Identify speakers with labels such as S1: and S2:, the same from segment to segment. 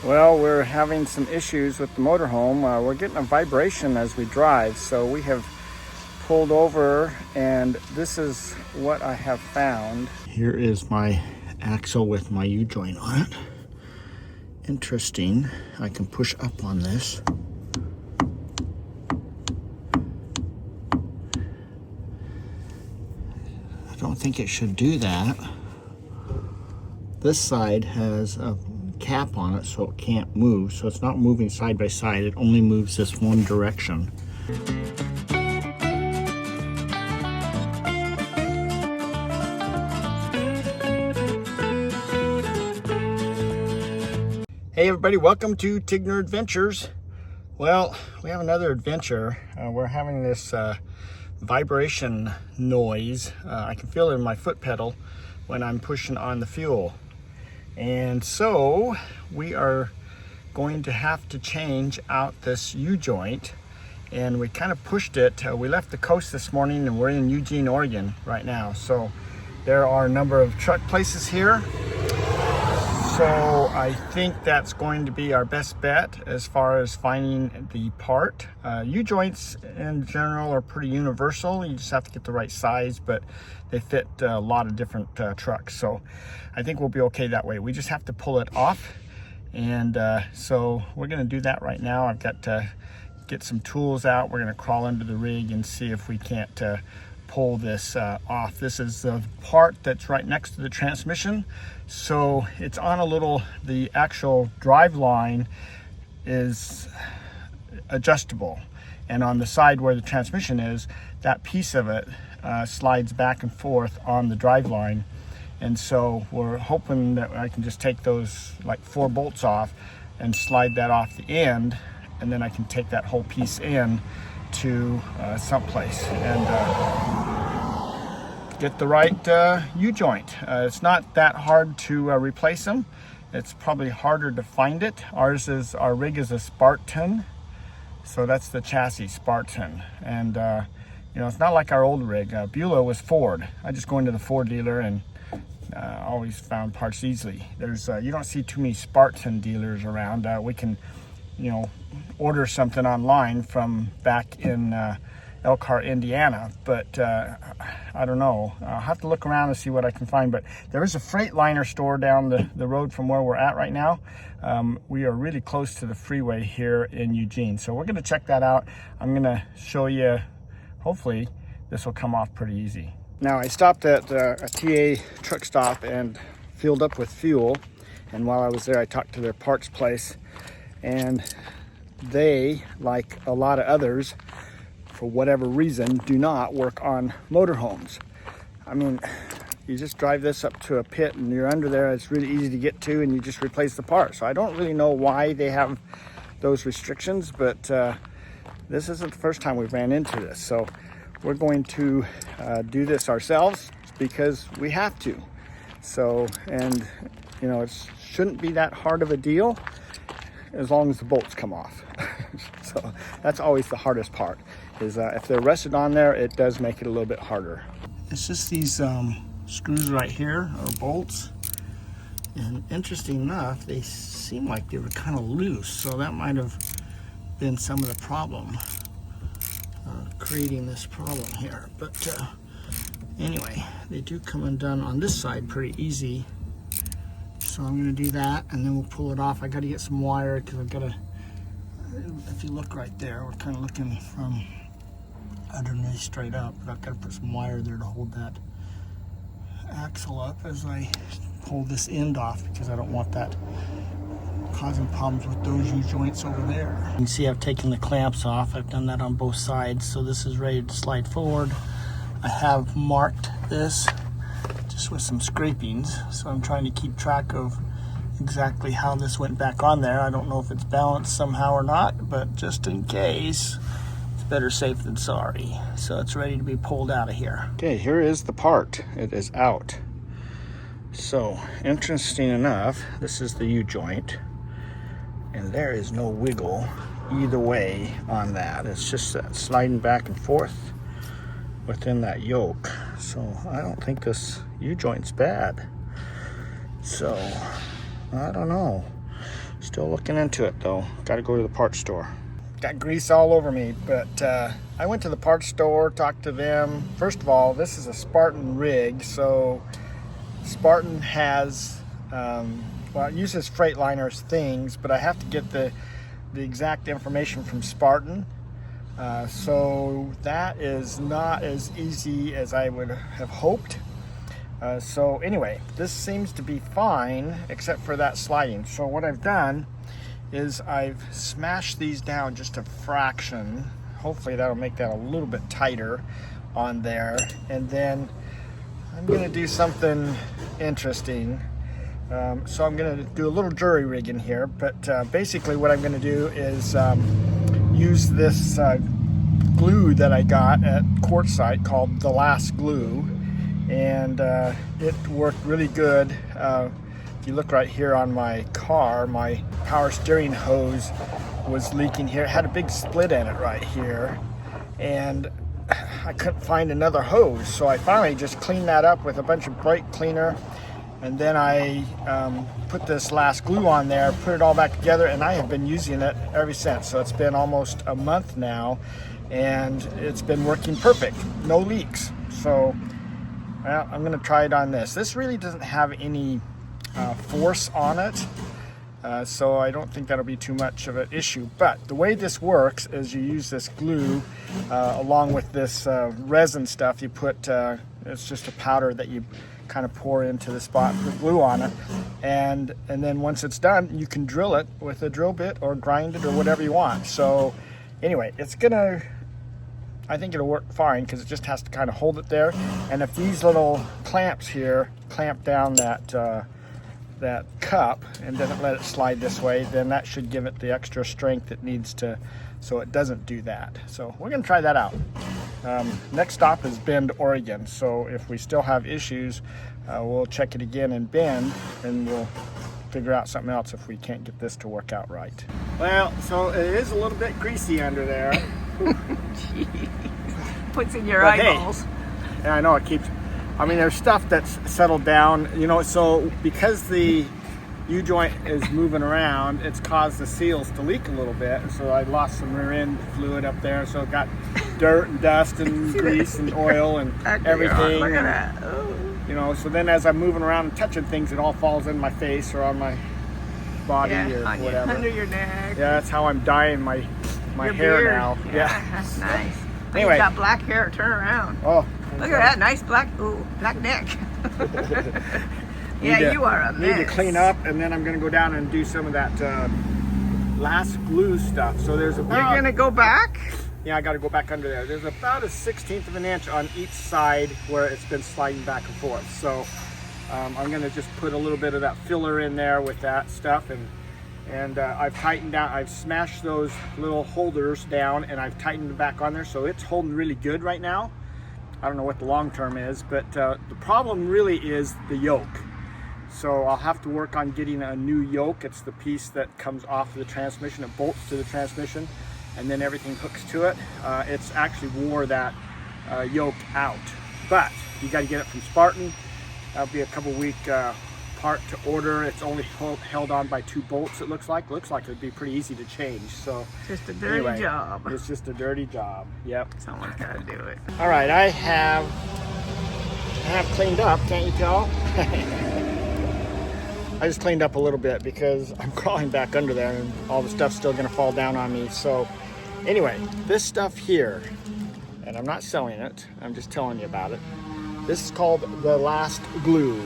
S1: Well, we're having some issues with the motorhome. We're getting a vibration as we drive, so we have pulled over, and this is what I have found. Here is my axle with my U-joint on it. Interesting. I can push up on this. I don't think it should do that. This side has a cap on it so it can't move, so it's not moving side by side, it only moves this one direction. Hey everybody, welcome to Tigner Adventures. Well, we have another adventure. We're having this vibration noise. I can feel it in my foot pedal when I'm pushing on the fuel. And so we are going to have to change out this U-joint, and we kind of pushed it. We left the coast this morning and we're in Eugene, Oregon right now. So there are a number of truck places here. So I think that's going to be our best bet as far as finding the part. U-joints in general are pretty universal. You just have to get the right size, but they fit a lot of different trucks. So I think we'll be okay that way. We just have to pull it off. And so we're gonna do that right now. I've got to get some tools out. We're gonna crawl into the rig and see if we can't pull this off. This is the part that's right next to the transmission. So it's on the actual drive line is adjustable. And on the side where the transmission is, that piece of it slides back and forth on the drive line. And so we're hoping that I can just take those like 4 bolts off and slide that off the end. And then I can take that whole piece in to someplace and get the right U-joint. It's not that hard to replace them. It's probably harder to find it. Our rig is a Spartan, so that's the chassis, Spartan. And you know, it's not like our old rig. Beulah was Ford. I just go into the Ford dealer and always found parts easily. You don't see too many Spartan dealers around. We can, you know, order something online from back in Elkhart, Indiana, but I don't know. I'll have to look around and see what I can find. But there is a Freightliner store down the road from where we're at right now. We are really close to the freeway here in Eugene, so we're going to check that out. I'm going to show you. Hopefully this will come off pretty easy. Now I stopped at a TA truck stop and filled up with fuel, and while I was there I talked to their parts place, and they, like a lot of others, for whatever reason, do not work on motorhomes. I mean, you just drive this up to a pit and you're under there. It's really easy to get to, and you just replace the part. So I don't really know why they have those restrictions, but this isn't the first time we've ran into this. So we're going to do this ourselves because we have to. So, and you know, it shouldn't be that hard of a deal as long as the bolts come off. So that's always the hardest part, is if they're rested on there, it does make it a little bit harder. It's just these screws right here are bolts, and interesting enough, they seem like they were kind of loose, so that might have been some of the problem creating this problem here. But anyway, they do come undone on this side pretty easy. So I'm going to do that, and then we'll pull it off. I got to get some wire because I've got to, if you look right there, we're kind of looking from underneath straight up, but I've got to put some wire there to hold that axle up as I pull this end off, because I don't want that causing problems with those U-joints over there. You can see I've taken the clamps off. I've done that on both sides, so this is ready to slide forward. I have marked this just with some scrapings, so I'm trying to keep track of exactly how this went back on there. I don't know if it's balanced somehow or not, but just in case, it's better safe than sorry. So it's ready to be pulled out of here. Okay, here is the part. It is out. So interesting enough, this is the U-joint, and there is no wiggle either way on that. It's just sliding back and forth within that yoke. So I don't think this U-joint's bad. So I don't know. Still looking into it though. Got to go to the parts store. Got grease all over me, but I went to the parts store, talked to them. First of all, this is a Spartan rig, so Spartan has, well, it uses Freightliner's things, but I have to get the exact information from Spartan. So that is not as easy as I would have hoped. So anyway, this seems to be fine, except for that sliding. So what I've done is I've smashed these down just a fraction. Hopefully that'll make that a little bit tighter on there. And then I'm gonna do something interesting. So I'm gonna do a little jury rig in here, but basically what I'm gonna do is use this glue that I got at Quartzsite called The Last Glue. And it worked really good. If you look right here on my car, my power steering hose was leaking here. It had a big split in it right here, and I couldn't find another hose, so I finally just cleaned that up with a bunch of brake cleaner, and then I put this Last Glue on there, put it all back together, and I have been using it ever since. So it's been almost a month now, and it's been working perfect, no leaks. So well, I'm going to try it on this. This really doesn't have any force on it, so I don't think that'll be too much of an issue. But the way this works is you use this glue along with this resin stuff. You put, it's just a powder that you kind of pour into the spot, put glue on it, and then once it's done, you can drill it with a drill bit or grind it or whatever you want. So anyway, it's gonna, I think it'll work fine because it just has to kind of hold it there. And if these little clamps here clamp down that that cup and doesn't let it slide this way, then that should give it the extra strength it needs to, so it doesn't do that. So we're gonna try that out. Next stop is Bend, Oregon. So if we still have issues, we'll check it again in Bend, and we'll figure out something else if we can't get this to work out right. Well, so it is a little bit greasy under there.
S2: Puts in your
S1: but
S2: eyeballs.
S1: Hey, yeah, I know it keeps. I mean, there's stuff that's settled down, you know. So because the U-joint is moving around, it's caused the seals to leak a little bit. So I lost some rear end fluid up there, so it got dirt and dust and grease and oil and everything.
S2: Look at that. Oh.
S1: You know, so then as I'm moving around and touching things, it all falls in my face or on my body or whatever.
S2: Under your neck.
S1: Yeah, that's how I'm dyeing my
S2: your
S1: hair
S2: beard.
S1: now.
S2: Yeah, that's nice.
S1: Anyway.
S2: You got black hair. Turn around.
S1: Oh,
S2: look at that nice black neck. Yeah, you are a mess.
S1: Need to clean up, and then I'm going to go down and do some of that Last Glue stuff. So there's about.
S2: You're going to go back?
S1: Yeah, I got to go back under there. There's about a 1/16 of an inch on each side where it's been sliding back and forth. So I'm going to just put a little bit of that filler in there with that stuff, and I've tightened down. I've smashed those little holders down, and I've tightened it back on there, so it's holding really good right now. I don't know what the long term is, but the problem really is the yoke. So I'll have to work on getting a new yoke. It's the piece that comes off of the transmission. It bolts to the transmission, and then everything hooks to it. It's actually wore that yoke out, but you got to get it from Spartan. That'll be a couple week part to order. It's only held on by 2 bolts. It looks like it'd be pretty easy to change. So
S2: just a dirty job.
S1: It's just a dirty job. Yep.
S2: Someone's got to do it.
S1: All right, I have cleaned up. Can't you tell? I just cleaned up a little bit because I'm crawling back under there and all the stuff's still gonna fall down on me. So anyway, this stuff here, and I'm not selling it, I'm just telling you about it. This is called the Last Glue.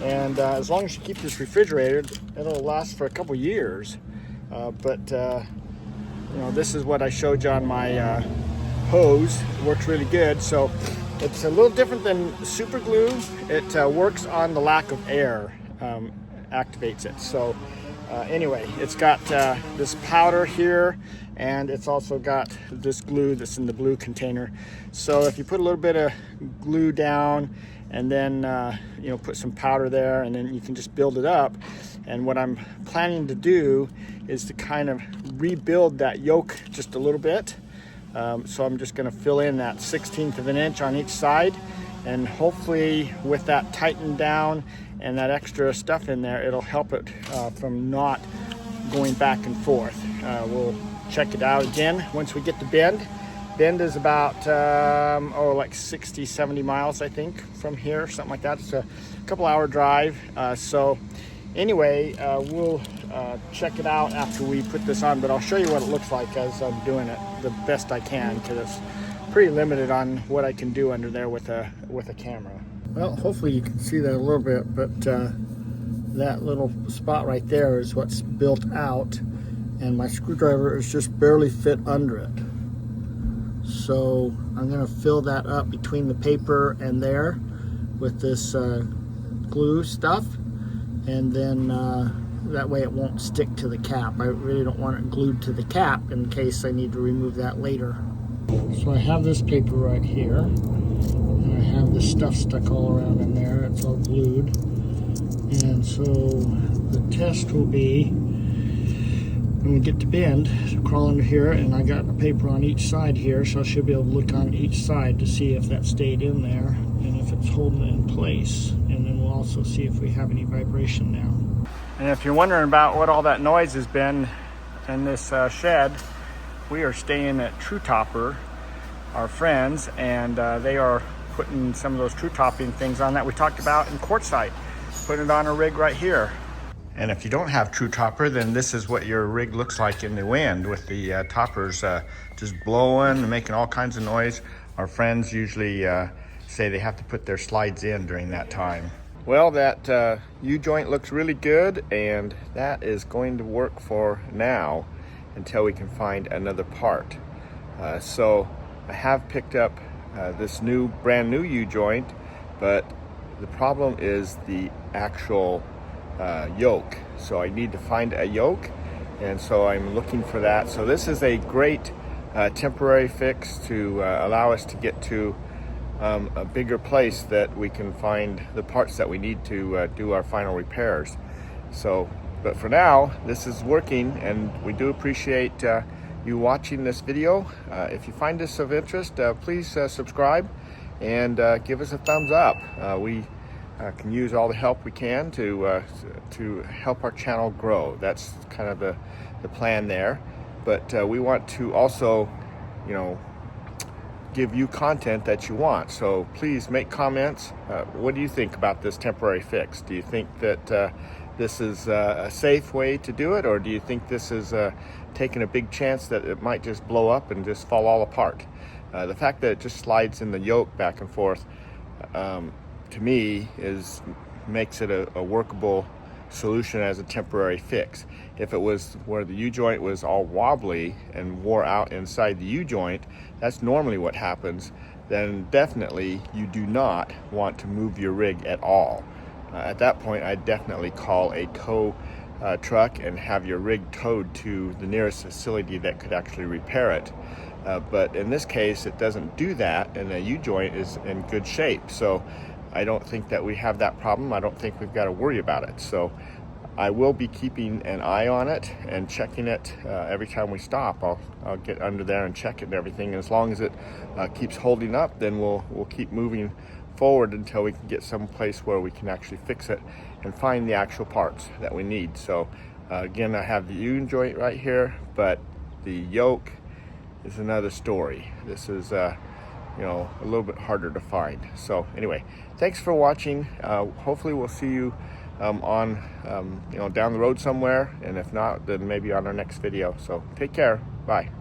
S1: And as long as you keep this refrigerated, it'll last for a couple years. But you know, this is what I showed you on my hose. It works really good. So it's a little different than super glue. It works on the lack of air. Activates it. So anyway, it's got this powder here, and it's also got this glue that's in the blue container. So if you put a little bit of glue down and then you know, put some powder there, and then you can just build it up. And what I'm planning to do is to kind of rebuild that yoke just a little bit. So I'm just going to fill in that 1/16 of an inch on each side, and hopefully with that tightened down and that extra stuff in there, it'll help it from not going back and forth. We'll check it out again once we get to Bend. Bend is about like 60, 70 miles, I think, from here, something like that. It's a couple hour drive. So anyway, we'll check it out after we put this on, but I'll show you what it looks like as I'm doing it the best I can, because it's pretty limited on what I can do under there with a camera. Well, hopefully you can see that a little bit, but that little spot right there is what's built out, and my screwdriver is just barely fit under it. So I'm going to fill that up between the paper and there with this glue stuff, and then that way it won't stick to the cap. I really don't want it glued to the cap in case I need to remove that later. So I have this paper right here, and I have this stuff stuck all around in there. It's all glued, and so the test will be when we get to Bend, so crawl under here, and I got a paper on each side here, so I should be able to look on each side to see if that stayed in there and if it's holding it in place, and then we'll also see if we have any vibration now. And if you're wondering about what all that noise has been in this shed, we are staying at True Topper, our friends, and they are putting some of those true topping things on that we talked about in Quartzsite, putting it on a rig right here. And if you don't have True Topper, then this is what your rig looks like in the wind, with the toppers just blowing and making all kinds of noise. Our friends usually say they have to put their slides in during that time. Well, that U-joint looks really good, and that is going to work for now until we can find another part. So I have picked up this brand new U-joint, but the problem is the actual yoke. So I need to find a yoke, and so I'm looking for that. So this is a great temporary fix to allow us to get to a bigger place that we can find the parts that we need to do our final repairs. So, but for now, this is working, and we do appreciate you watching this video. If you find this of interest, please subscribe and give us a thumbs up. We can use all the help we can to help our channel grow. That's kind of the plan there. But we want to also, give you content that you want. So please make comments. What do you think about this temporary fix? Do you think that this is a safe way to do it, or do you think this is taking a big chance that it might just blow up and just fall all apart? The fact that it just slides in the yoke back and forth, to me, makes it a workable solution as a temporary fix. If it was where the U-joint was all wobbly and wore out inside the U-joint, that's normally what happens, then definitely you do not want to move your rig at all. At that point, I'd definitely call a tow truck and have your rig towed to the nearest facility that could actually repair it. But in this case, it doesn't do that, and the U-joint is in good shape. So I don't think that we have that problem. I don't think we've got to worry about it. So I will be keeping an eye on it and checking it every time we stop. I'll get under there and check it and everything. And as long as it keeps holding up, then we'll keep moving forward until we can get some place where we can actually fix it and find the actual parts that we need. So again, I have the U-joint right here, but the yoke is another story. This is a little bit harder to find. So anyway, thanks for watching. Hopefully we'll see you on down the road somewhere, and if not, then maybe on our next video. So take care. Bye.